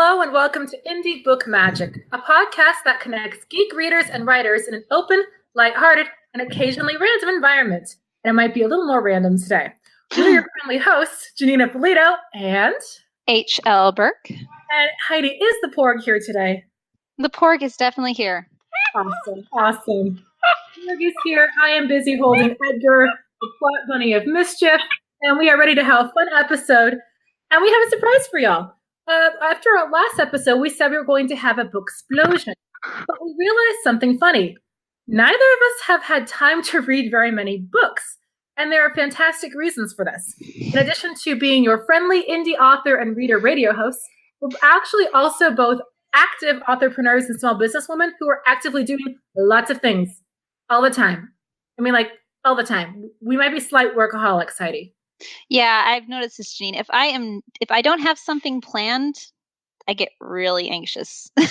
Hello and welcome to Indie Book Magic, a podcast that connects geek readers and writers in an open, lighthearted, and occasionally random environment. And it might be a little more random today. We're your friendly hosts, Janeen Ippolito and H.L. Burke. And Heidi, is the Porg here today? The Porg is definitely here. Awesome. Porg is here. I am busy holding Edgar, the plot bunny of mischief, and we are ready to have a fun episode. And we have a surprise for y'all. After our last episode, we said we were going to have a book explosion, but we realized something funny. Neither of us have had time to read very many books, and there are fantastic reasons for this. In addition to being your friendly indie author and reader radio hosts, we're actually also both active entrepreneurs and small businesswomen who are actively doing lots of things all the time. I mean, like, all the time. We might be slight workaholics, Heidi. Yeah, I've noticed this, Janine. If I don't have something planned, I get really anxious. Yeah,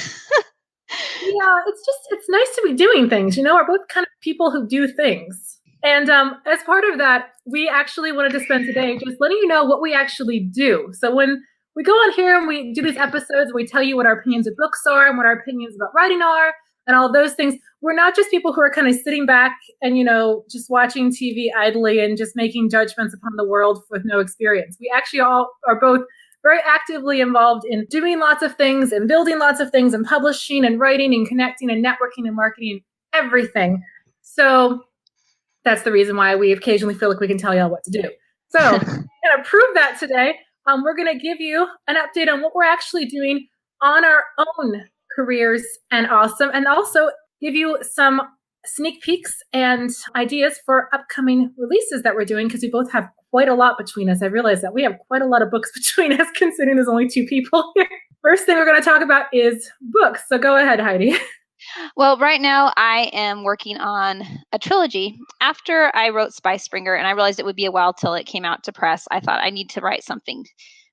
it's nice to be doing things. You know, we're both kind of people who do things. And as part of that, we actually wanted to spend today just letting you know what we actually do. So when we go on here and we do these episodes, we tell you what our opinions of books are and what our opinions about writing are and all of those things. We're not just people who are kind of sitting back and, you know, just watching TV idly and just making judgments upon the world with no experience. We actually all are both very actively involved in doing lots of things and building lots of things and publishing and writing and connecting and networking and marketing, everything. So that's the reason why we occasionally feel like we can tell y'all what to do. So to prove that today, we're going to give you an update on what we're actually doing on our own careers and also give you some sneak peeks and ideas for upcoming releases that we're doing, because we both have quite a lot between us. I realize that we have quite a lot of books between us, considering there's only two people here. First thing we're going to talk about is books. So go ahead, Heidi. Well, right now I am working on a trilogy. After I wrote Spy Springer and I realized it would be a while till it came out to press, I thought I need to write something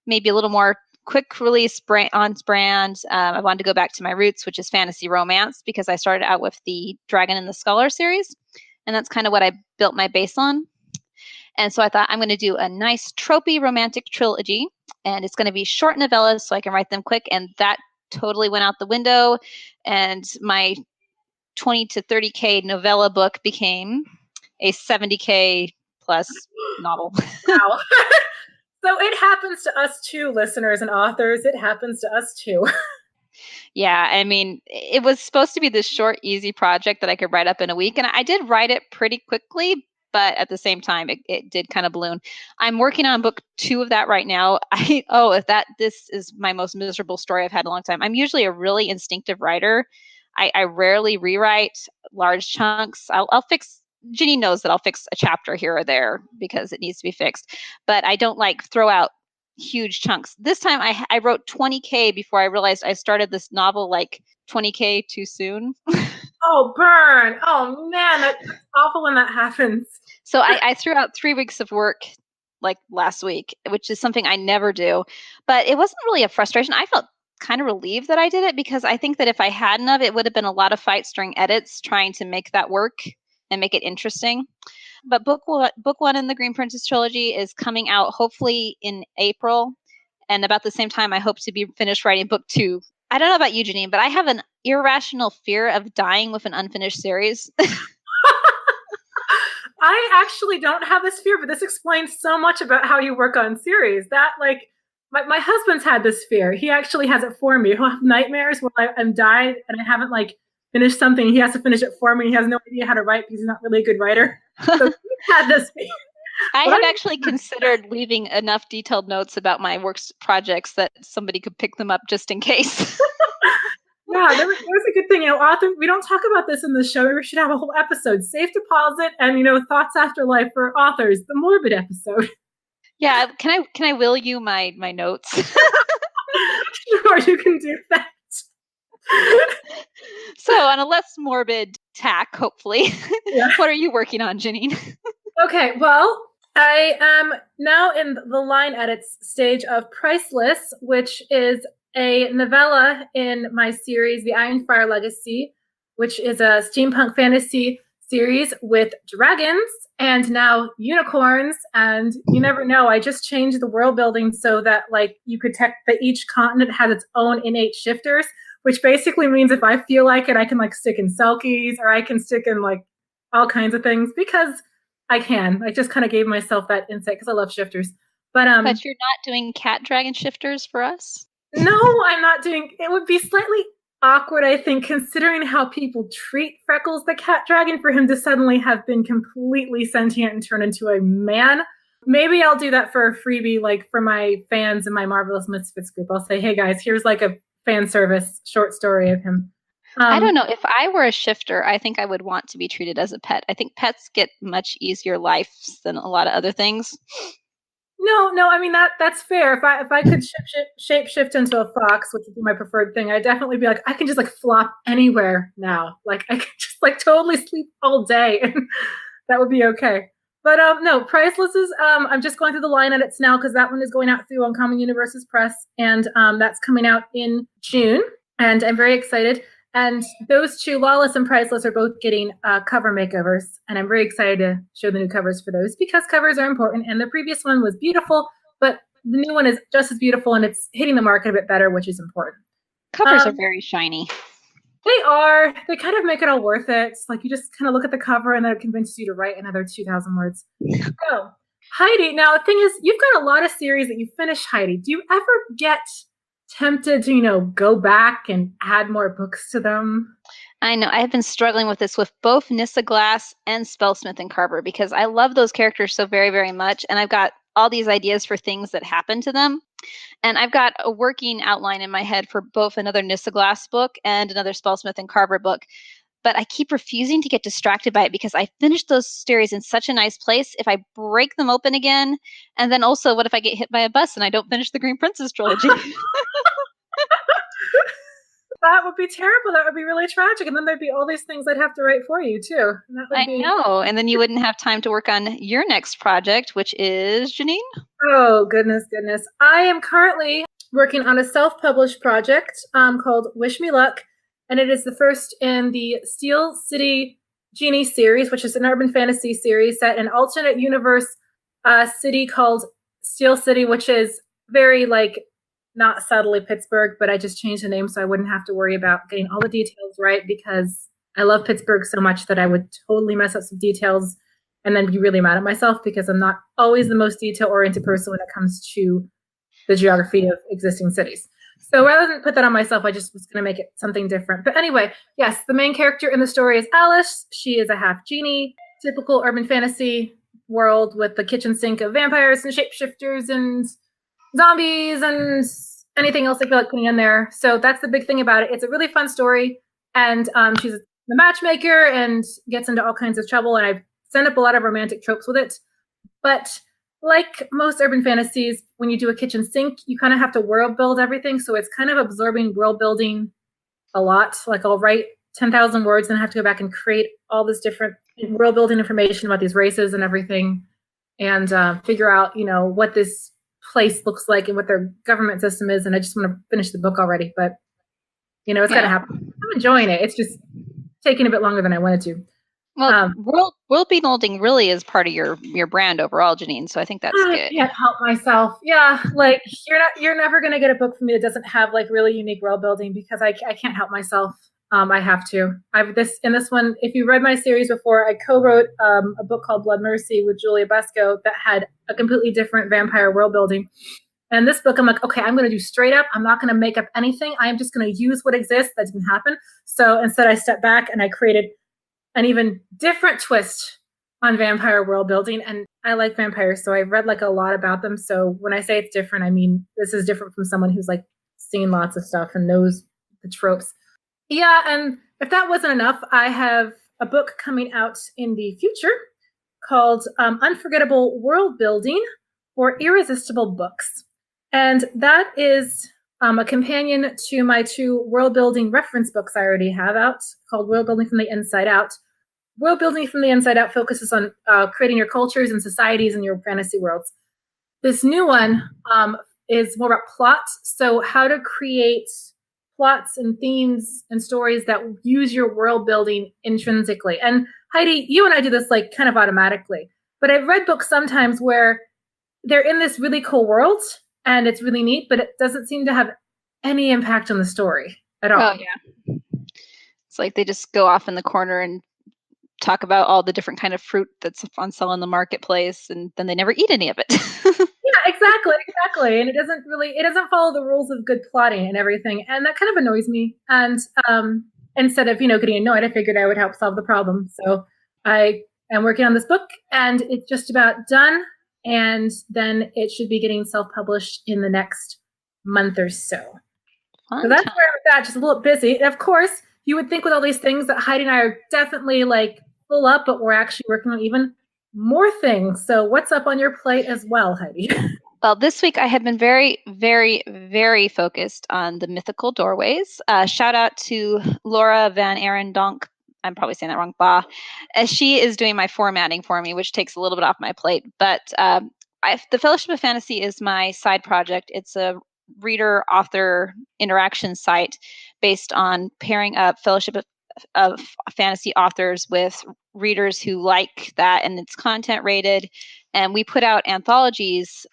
maybe a little more quick release on brand. I wanted to go back to my roots, which is fantasy romance, because I started out with the Dragon and the Scholar series, and that's kind of what I built my base on. And so I thought I'm going to do a nice tropey romantic trilogy, and it's going to be short novellas so I can write them quick, and that totally went out the window, and my 20 to 30K novella book became a 70K plus novel. Wow. So it happens to us too, listeners and authors. It happens to us too. Yeah, I mean, it was supposed to be this short, easy project that I could write up in a week. And I did write it pretty quickly, but at the same time, it did kind of balloon. I'm working on book 2 of that right now. This is my most miserable story I've had in a long time. I'm usually a really instinctive writer. I rarely rewrite large chunks. I'll fix. Ginny knows that I'll fix a chapter here or there because it needs to be fixed, but I don't like throw out huge chunks. This time I wrote 20K before I realized I started this novel like 20K too soon. Oh, burn. Oh man, that's awful when that happens. So I threw out 3 weeks of work like last week, which is something I never do, but it wasn't really a frustration. I felt kind of relieved that I did it, because I think that if I hadn't of, it would have been a lot of fights during edits trying to make that work and make it interesting. But book one in the Green Princess trilogy is coming out hopefully in April. And about the same time, I hope to be finished writing book 2. I don't know about you, Janine, but I have an irrational fear of dying with an unfinished series. I actually don't have this fear, but this explains so much about how you work on series. That, like, my husband's had this fear. He actually has it for me. He'll have nightmares where I'm died and I haven't, like, finished something. He has to finish it for me. He has no idea how to write because he's not really a good writer. So he had this fear. I have actually considered leaving enough detailed notes about my works projects that somebody could pick them up just in case. Yeah, that was a good thing. You know, author, we don't talk about this in the show. We should have a whole episode, safe deposit and, you know, thoughts after life for authors, the morbid episode. Yeah, can I will you my notes? Sure, you can do that. So on a less morbid tack, hopefully, yeah. What are you working on, Janine? Okay, well, I am now in the line edits stage of Priceless, which is a novella in my series, The Ironfire Legacy, which is a steampunk fantasy series with dragons and now unicorns. And you never know. I just changed the world building so that like you could that each continent has its own innate shifters, which basically means if I feel like it, I can like stick in selkies or I can stick in like all kinds of things because I can. I just kind of gave myself that insight because I love shifters. But you're not doing cat dragon shifters for us? No, I'm not doing. It would be slightly awkward, I think, considering how people treat Freckles the cat dragon, for him to suddenly have been completely sentient and turned into a man. Maybe I'll do that for a freebie, like for my fans in my Marvelous Misfits group. I'll say, hey guys, here's like a fan service short story of him. I don't know. If I were a shifter, I think I would want to be treated as a pet. I think pets get much easier lives than a lot of other things. No. I mean that's fair. If I could shape shift into a fox, which would be my preferred thing, I'd definitely be like, I can just like flop anywhere now. Like I could just like totally sleep all day, and that would be okay. But no, Priceless is I'm just going through the line edits now because that one is going out through Uncommon Universes Press, and that's coming out in June, and I'm very excited. And those two, Lawless and Priceless, are both getting cover makeovers. And I'm very excited to show the new covers for those because covers are important. And the previous one was beautiful, but the new one is just as beautiful and it's hitting the market a bit better, which is important. Covers are very shiny. They are. They kind of make it all worth it. It's like you just kind of look at the cover and then it convinces you to write another 2,000 words. So, Heidi, now the thing is, you've got a lot of series that you finish, Heidi. Do you ever get tempted to, go back and add more books to them? I know. I have been struggling with this with both Nissa Glass and Spellsmith and Carver because I love those characters so very, very much. And I've got all these ideas for things that happen to them. And I've got a working outline in my head for both another Nissa Glass book and another Spellsmith and Carver book. But I keep refusing to get distracted by it because I finished those series in such a nice place. If I break them open again, and then also what if I get hit by a bus and I don't finish the Green Princess trilogy? That would be terrible. That would be really tragic. And then there'd be all these things I'd have to write for you, too. I know. And then you wouldn't have time to work on your next project, which is, Janeen? Oh, goodness. I am currently working on a self-published project called Wish Me Luck. And it is the first in the Steel City Genie series, which is an urban fantasy series set in an alternate universe city called Steel City, which is very, not subtly Pittsburgh, but I just changed the name so I wouldn't have to worry about getting all the details right because I love Pittsburgh so much that I would totally mess up some details and then be really mad at myself because I'm not always the most detail-oriented person when it comes to the geography of existing cities. So rather than put that on myself, I just was going to make it something different. But anyway, yes, the main character in the story is Alice. She is a half genie, typical urban fantasy world with the kitchen sink of vampires and shapeshifters and zombies and anything else I feel like putting in there. So that's the big thing about it. It's a really fun story. And she's the matchmaker and gets into all kinds of trouble. And I send up a lot of romantic tropes with it. But like most urban fantasies, when you do a kitchen sink, you kind of have to world build everything. So it's kind of absorbing world building a lot. Like I'll write 10,000 words and have to go back and create all this different world building information about these races and everything and figure out, what this place looks like and what their government system is. And I just want to finish the book already, but it's got to happen. I'm enjoying it. It's just taking a bit longer than I wanted to. Well, world building really is part of your brand overall, Janeen. So I think that's good. I can't help myself. Yeah, you're never gonna get a book from me that doesn't have really unique world building because I can't help myself. I have to. In this one, if you read my series before, I co-wrote a book called Blood Mercy with Julia Besco that had a completely different vampire world building. And this book, I'm like, okay, I'm going to do straight up. I'm not going to make up anything. I'm just going to use what exists that didn't happen. So instead, I stepped back and I created an even different twist on vampire world building. And I like vampires, so I've read a lot about them. So when I say it's different, I mean this is different from someone who's seen lots of stuff and knows the tropes. Yeah, and if that wasn't enough, I have a book coming out in the future called Unforgettable World Building for Irresistible Books. And that is a companion to my two world building reference books I already have out called World Building from the Inside Out. World Building from the Inside Out focuses on creating your cultures and societies in your fantasy worlds. This new one is more about plot. So how to create plots and themes and stories that use your world building intrinsically. And Heidi, you and I do this like kind of automatically, but I've read books sometimes where they're in this really cool world and it's really neat, but it doesn't seem to have any impact on the story at all. Oh yeah. It's like they just go off in the corner and talk about all the different kind of fruit that's on sale in the marketplace, and then they never eat any of it. Yeah, exactly. And it doesn't follow the rules of good plotting and everything. And that kind of annoys me. And instead of, getting annoyed, I figured I would help solve the problem. So I am working on this book and it's just about done. And then it should be getting self-published in the next month or so. So that's where I'm at, just a little busy. And of course, you would think with all these things that Heidi and I are definitely like full up, but we're actually working on even more things. So what's up on your plate as well, Heidi? Well, this week I have been very, very, very focused on the mythical doorways. Shout out to Laura Van Arendonk. I'm probably saying that wrong. Bah. She is doing my formatting for me, which takes a little bit off my plate. But the Fellowship of Fantasy is my side project. It's a reader-author interaction site based on pairing up Fellowship of Fantasy authors with readers who like that, and it's content rated. And we put out anthologies.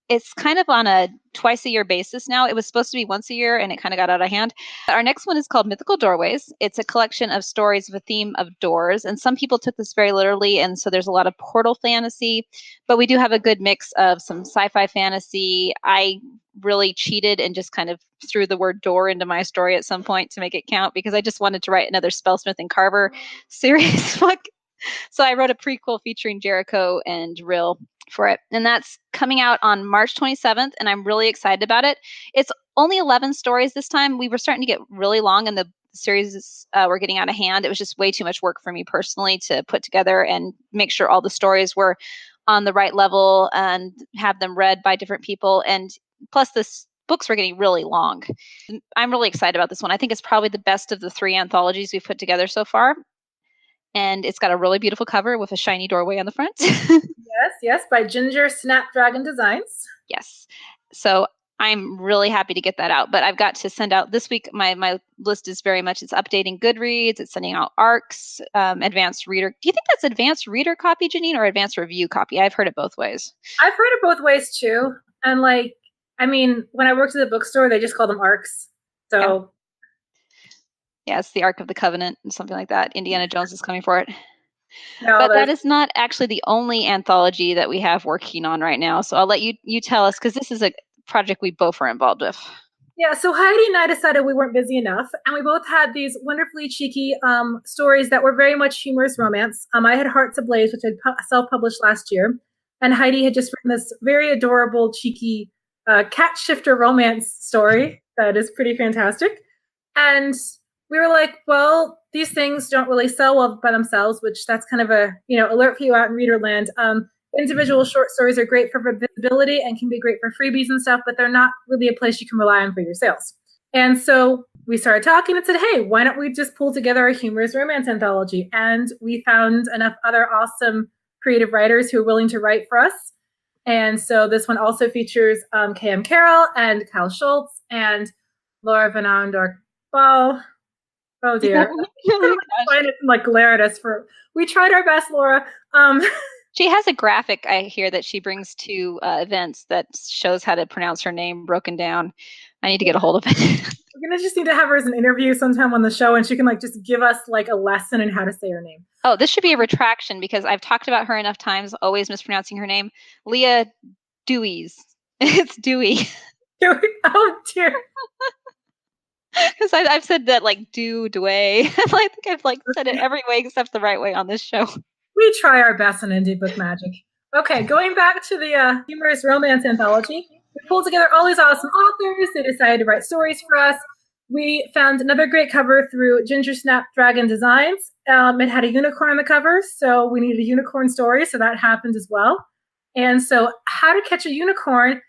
It's kind of on a twice-a-year basis now. It was supposed to be once a year, and it kind of got out of hand. Our next one is called Mythical Doorways. It's a collection of stories with a theme of doors, and some people took this very literally, and so there's a lot of portal fantasy, but we do have a good mix of some sci-fi fantasy. I really cheated and just kind of threw the word door into my story at some point to make it count, because I just wanted to write another Spellsmith and Carver series book. So I wrote a prequel featuring Jericho and Rill for it. And that's coming out on March 27th. And I'm really excited about it. It's only 11 stories this time. We were starting to get really long and the series were getting out of hand. It was just way too much work for me personally to put together and make sure all the stories were on the right level and have them read by different people. And plus this books were getting really long. I'm really excited about this one. I think it's probably the best of the 3 anthologies we've put together so far. And it's got a really beautiful cover with a shiny doorway on the front. Yes, by Ginger Snapdragon Designs. Yes. So I'm really happy to get that out. But I've got to send out this week, my list is very much, it's updating Goodreads, it's sending out ARCs, advanced reader. Do you think that's advanced reader copy, Janeen, or advanced review copy? I've heard it both ways. I've heard it both ways too. And when I worked at the bookstore, they just called them ARCs. So yeah, it's the Ark of the Covenant and something like that. Indiana Jones is coming for it. No, but that is not actually the only anthology that we have working on right now. So I'll let you tell us, because this is a project we both are involved with. Yeah, so Heidi and I decided we weren't busy enough, and we both had these wonderfully cheeky stories that were very much humorous romance. I had Hearts Ablaze, which I self-published last year, and Heidi had just written this very adorable, cheeky cat shifter romance story that is pretty fantastic. And we were like, well, these things don't really sell well by themselves, which that's kind of a, alert for you out in Readerland. Individual short stories are great for visibility and can be great for freebies and stuff, but they're not really a place you can rely on for your sales. And so we started talking and said, hey, why don't we just pull together a humorous romance anthology? And we found enough other awesome creative writers who are willing to write for us. And so this one also features K.M. Carroll and Kyle Schultz and Laura Van Arendonk. Oh dear. Glare at us we tried our best, Laura. She has a graphic, I hear, that she brings to events that shows how to pronounce her name broken down. I need to get a hold of it. We're going to just need to have her as an interview sometime on the show, and she can just give us a lesson in how to say her name. Oh, this should be a retraction, because I've talked about her enough times, always mispronouncing her name. Leah Deweys. It's Dewey. Oh dear. Because I've said that Dewey. I think I've said it every way except the right way on this show. We try our best on Indie Book Magic. Okay, going back to the humorous romance anthology, we pulled together all these awesome authors. They decided to write stories for us. We found another great cover through Ginger Snapdragon Designs. It had a unicorn on the cover, so we needed a unicorn story, so that happened as well. And so How to Catch a Unicorn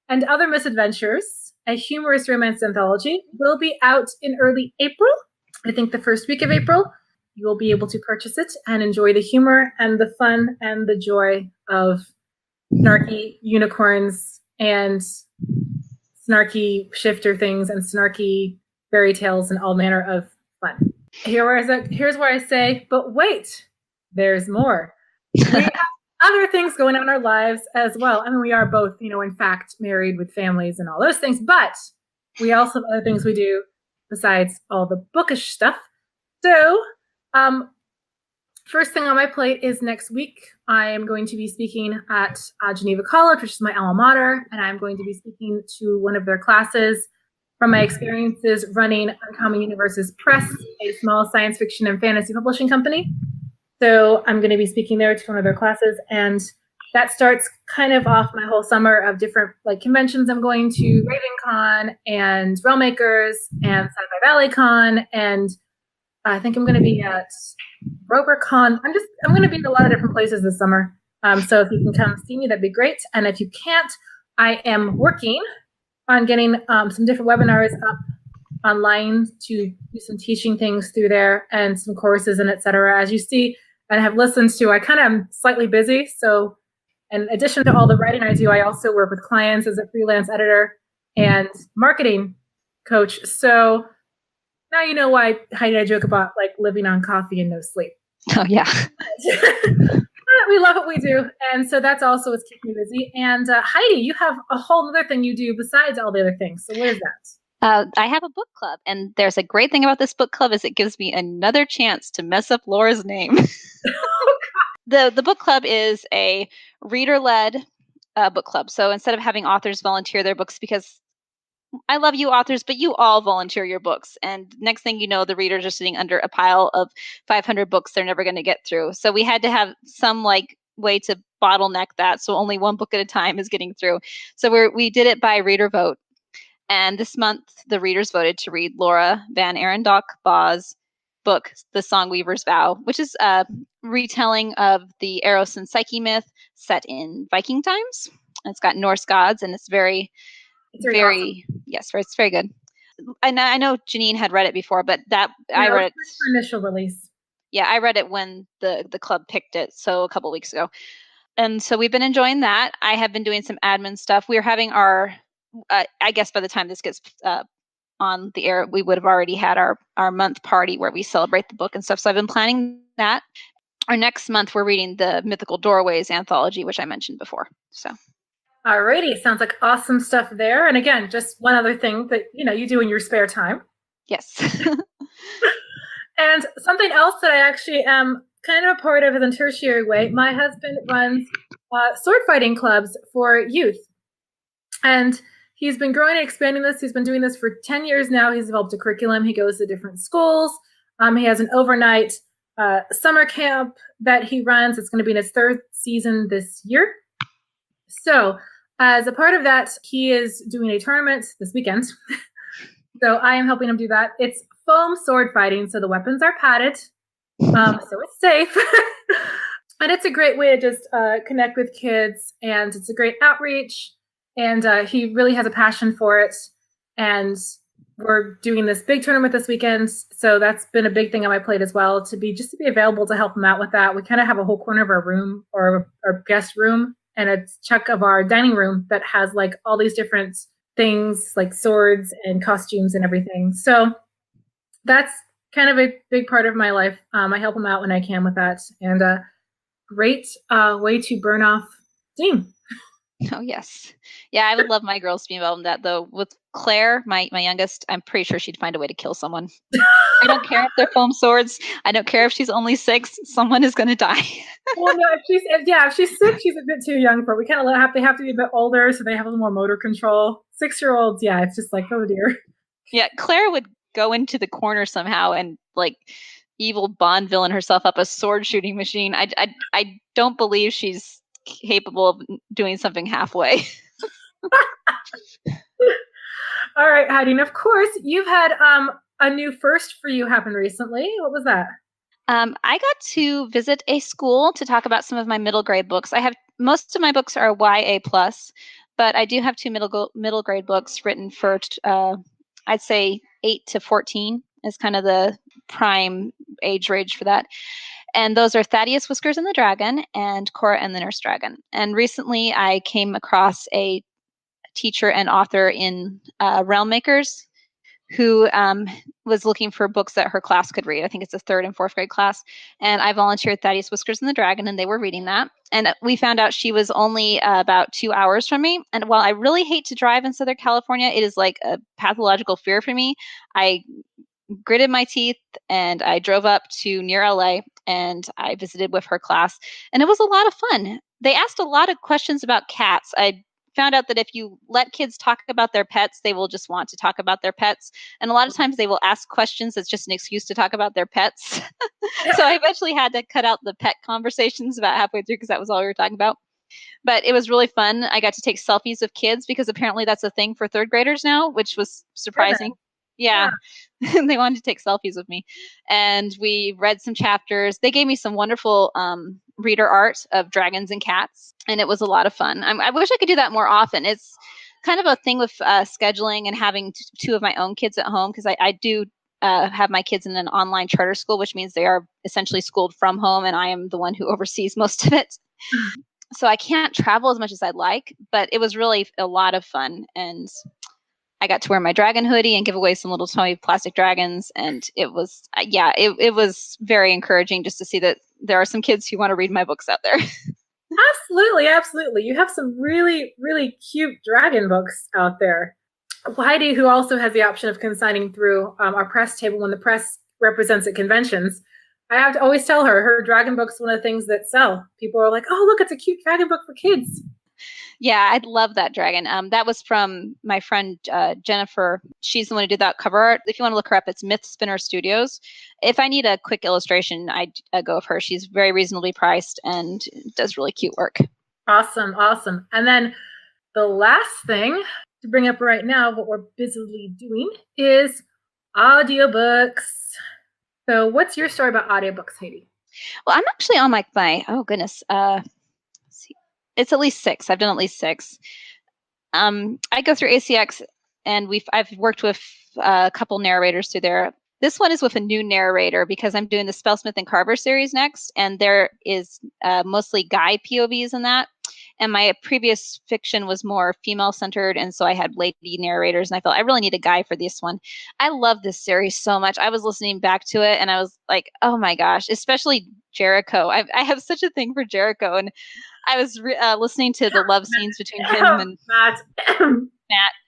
and Other Misadventures, a humorous romance anthology, will be out in early April. I think the first week of April. You will be able to purchase it and enjoy the humor and the fun and the joy of snarky unicorns and snarky shifter things and snarky fairy tales and all manner of fun. Here's where I say, but wait, there's more. We have other things going on in our lives as well. I mean, we are both, in fact, married with families and all those things, but we also have other things we do besides all the bookish stuff. So, first thing on my plate is next week. I am going to be speaking at Geneva College, which is my alma mater, and I'm going to be speaking to one of their classes from my experiences running Uncommon Universes Press, a small science fiction and fantasy publishing company. So I'm going to be speaking there to one of their classes, and that starts kind of off my whole summer of different conventions. I'm going to RavenCon and Realmakers and Sci-Fi Valley Con, and I think I'm going to be at RoberCon. I'm going to be in a lot of different places this summer. So if you can come see me, that'd be great. And if you can't, I am working on getting some different webinars up online to do some teaching things through there and some courses and et cetera. As you see and have listened to, I kind of am slightly busy. So in addition to all the writing I do, I also work with clients as a freelance editor and marketing coach. So now you know why Heidi and I joke about living on coffee and no sleep. Oh, yeah. We love what we do. And so that's also what's keeping me busy. And Heidi, you have a whole other thing you do besides all the other things. So what is that? I have a book club, and there's a great thing about this book club is it gives me another chance to mess up Laura's name. The book club is a reader-led book club. So instead of having authors volunteer their books, because I love you authors, but you all volunteer your books. And next thing you know, the readers are sitting under a pile of 500 books they're never going to get through. So we had to have some way to bottleneck that. So only one book at a time is getting through. So we did it by reader vote. And this month, the readers voted to read Laura Van Arendonk Baugh's book, The Song Weaver's Vow, which is a retelling of the Eros and Psyche myth set in Viking times. And it's got Norse gods, and it's very awesome. Yes, it's very good. I know Janeen had read it before, but I read it for initial release. Yeah, I read it when the club picked it, so a couple weeks ago. And so we've been enjoying that. I have been doing some admin stuff. We're having our I guess by the time this gets on the air, we would have already had our month party where we celebrate the book and stuff. So I've been planning that. Our next month, we're reading the Mythical Doorways anthology, which I mentioned before. So. Alrighty, sounds like awesome stuff there. And again, just one other thing that you do in your spare time. Yes. And something else that I actually am kind of a part of in a tertiary way. My husband runs sword fighting clubs for youth, and he's been growing and expanding this. He's been doing this for 10 years now. He's developed a curriculum. He goes to different schools. He has an overnight summer camp that he runs. It's going to be in his 3rd season this year. So as a part of that, he is doing a tournament this weekend. So I am helping him do that. It's foam sword fighting. So the weapons are padded. So it's safe. And it's a great way to just connect with kids. And it's a great outreach. And he really has a passion for it. And we're doing this big tournament this weekend. So that's been a big thing on my plate as well, to be available to help him out with that. We kind of have a whole corner of our room, or our guest room, and a chunk of our dining room that has all these different things like swords and costumes and everything. So that's kind of a big part of my life. I help him out when I can with that. And a great way to burn off steam. Oh, yes. Yeah, I would love my girls to be involved in that, though. With Claire, my youngest, I'm pretty sure she'd find a way to kill someone. I don't care if they're foam swords. I don't care if she's only 6. Someone is going to die. Well, no, if she's 6, she's a bit too young for it. We kind of they have to be a bit older, so they have a little more motor control. 6-year-olds, yeah, it's just oh dear. Yeah, Claire would go into the corner somehow and evil Bond villain herself up a sword shooting machine. I don't believe she's capable of doing something halfway. All right, Heidi. And of course, you've had a new first for you happen recently. What was that? I got to visit a school to talk about some of my middle grade books. Most of my books are YA plus, but I do have 2 middle grade books written for I'd say 8 to 14 is kind of the prime age range for that. And those are Thaddeus Whiskers and the Dragon and Cora and the Nurse Dragon. And recently I came across a teacher and author in Realmakers who was looking for books that her class could read. I think it's a 3rd and 4th grade class. And I volunteered Thaddeus Whiskers and the Dragon, and they were reading that. And we found out she was only about 2 hours from me. And while I really hate to drive in Southern California, it is like a pathological fear for me. I gritted my teeth and I drove up to near LA and I visited with her class, and it was a lot of fun. They asked a lot of questions about cats. I found out that if you let kids talk about their pets, they will just want to talk about their pets. And a lot of times they will ask questions that's just an excuse to talk about their pets. So I eventually had to cut out the pet conversations about halfway through because that was all we were talking about. But it was really fun. I got to take selfies of kids because apparently that's a thing for 3rd graders now, which was surprising. Yeah. They wanted to take selfies with me. And we read some chapters. They gave me some wonderful reader art of dragons and cats, and it was a lot of fun. I wish I could do that more often. It's kind of a thing with scheduling and having 2 of my own kids at home, because I do have my kids in an online charter school, which means they are essentially schooled from home, and I am the one who oversees most of it. So I can't travel as much as I'd like, but it was really a lot of fun. And I got to wear my dragon hoodie and give away some little toy plastic dragons. And it was, it was very encouraging just to see that there are some kids who want to read my books out there. Absolutely, absolutely. You have some really, really cute dragon books out there. Heidi, who also has the option of consigning through our press table when the press represents at conventions, I have to always tell her dragon book's one of the things that sell. People are like, oh, look, it's a cute dragon book for kids. Yeah, I love that dragon. That was from my friend Jennifer. She's the one who did that cover art. If you want to look her up, it's Myth Spinner Studios. If I need a quick illustration, I go with her. She's very reasonably priced and does really cute work. Awesome, awesome. And then the last thing to bring up right now, what we're busily doing, is audiobooks. So what's your story about audiobooks, Heidi? Well, I'm actually on my oh goodness. It's at least 6. I've done at least 6. I go through ACX, and I've worked with a couple narrators through there. This one is with a new narrator because I'm doing the Spellsmith and Carver series next, and there is mostly guy POVs in that. And my previous fiction was more female-centered, and so I had lady narrators, and I felt I really need a guy for this one. I love this series so much. I was listening back to it, and I was like, oh my gosh, especially Jericho. I have such a thing for Jericho, and I was listening to the love scenes between him and Matt.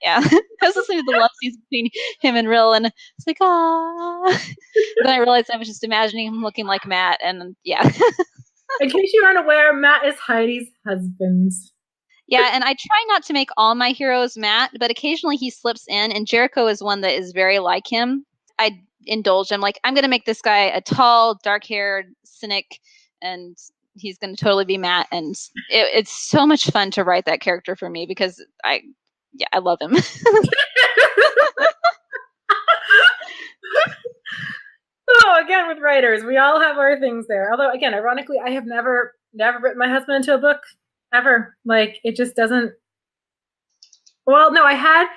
Yeah. I was listening to the love scenes between him and Rill, and it's like, ah. Then I realized I was just imagining him looking like Matt, and yeah. In case you aren't aware, Matt is Heidi's husband. Yeah, and I try not to make all my heroes Matt, but occasionally he slips in, and Jericho is one that is very like him. I indulge him. Like, I'm going to make this guy a tall, dark-haired cynic, and he's going to totally be Matt. And it's so much fun to write that character for me because I love him. So again, with writers, we all have our things there. Although, again, ironically, I have never written my husband into a book ever. Like, it just doesn't. Well, no, I had,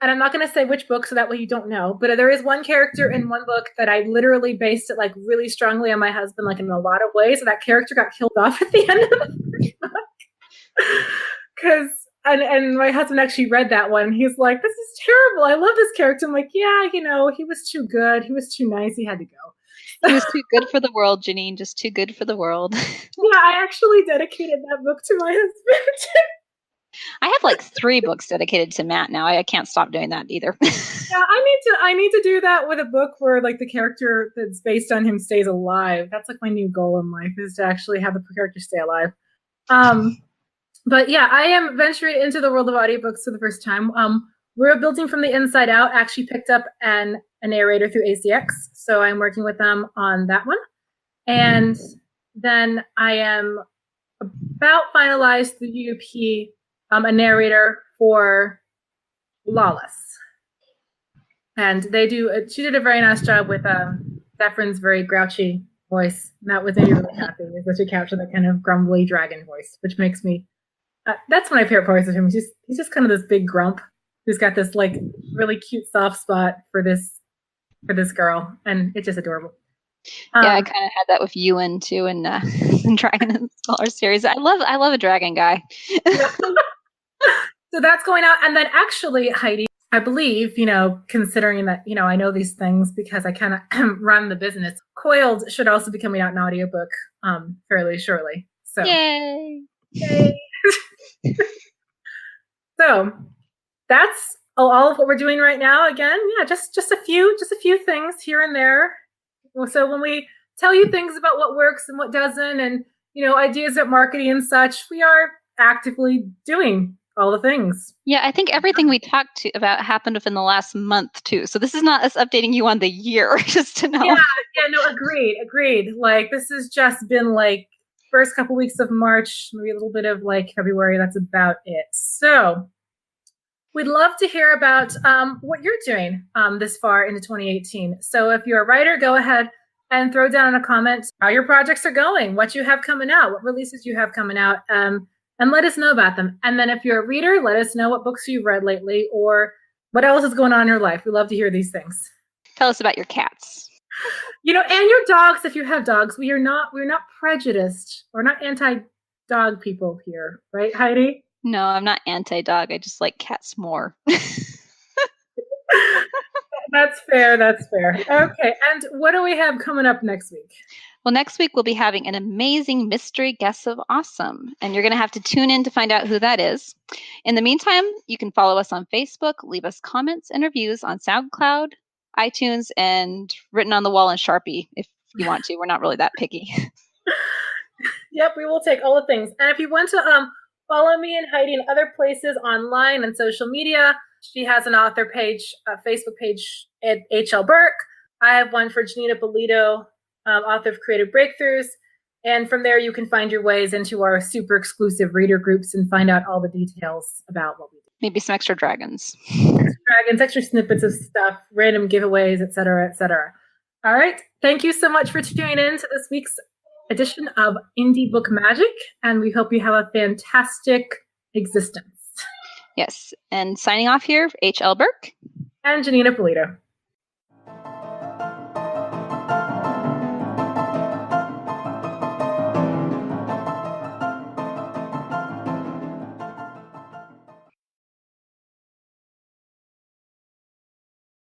and I'm not going to say which book, so that way you don't know. But there is one character in one book that I literally based it like really strongly on my husband, like in a lot of ways. So that character got killed off at the end of the book. Because. And my husband actually read that one. He's like, this is terrible. I love this character. I'm like, yeah, he was too good. He was too nice. He had to go. He was too good for the world, Janeen. Just too good for the world. Yeah, I actually dedicated that book to my husband. I have like 3 books dedicated to Matt now. I can't stop doing that either. Yeah, I need to do that with a book where like the character that's based on him stays alive. That's like my new goal in life, is to actually have the character stay alive. But yeah, I am venturing into the world of audiobooks for the first time. We're building from the inside out. Actually picked up a narrator through ACX, so I'm working with them on that one. And then I am about finalized the UP, a narrator for Lawless. And she did a very nice job with Zephyr's very grouchy voice. And that was really happy, is that she captured that kind of grumbly dragon voice, which makes me. That's my favorite part of him. He's just kind of this big grump who's got this like really cute soft spot for this girl, and it's just adorable. Yeah, I kind of had that with Ewan too, in Dragon and Scholar series. I love a dragon guy. So that's going out, and then actually, Heidi, I believe, considering that, I know these things because I kind of run the business, Coiled should also be coming out in audiobook fairly shortly. So, yay! So that's all of what we're doing right now. Again, yeah, just a few things here and there. So when we tell you things about what works and what doesn't, and ideas about marketing and such, we are actively doing all the things. Yeah, I think everything we talked about happened within the last month too. So this is not us updating you on the year, just to know. Yeah, no, agreed. Like this has just been like first couple weeks of March, maybe a little bit of like February. That's about it. So we'd love to hear about what you're doing this far into 2018. So if you're a writer, go ahead and throw down in a comment how your projects are going, what you have coming out, what releases you have coming out, and let us know about them. And then if you're a reader, let us know what books you've read lately or what else is going on in your life. We love to hear these things. Tell us about your cats. And your dogs, if you have dogs. We're not prejudiced. We're not anti-dog people here, right, Heidi? No, I'm not anti-dog. I just like cats more. That's fair. Okay, and what do we have coming up next week? Well, next week we'll be having an amazing mystery guest of awesome, and you're going to have to tune in to find out who that is. In the meantime, you can follow us on Facebook, leave us comments and reviews on SoundCloud, iTunes, and written on the wall in Sharpie if you want to. We're not really that picky. Yep, we will take all the things. And if you want to follow me and Heidi in other places online and social media, she has an author page, a Facebook page at H.L. Burke. I have one for Janeen Ippolito, author of Creative Breakthroughs. And from there, you can find your ways into our super exclusive reader groups and find out all the details about what we do. Maybe some extra dragons. Extra snippets of stuff, random giveaways, et cetera, et cetera. All right. Thank you so much for tuning in to this week's edition of Indie Book Magic. And we hope you have a fantastic existence. Yes. And signing off here, H.L. Burke. And Janeen Ippolito.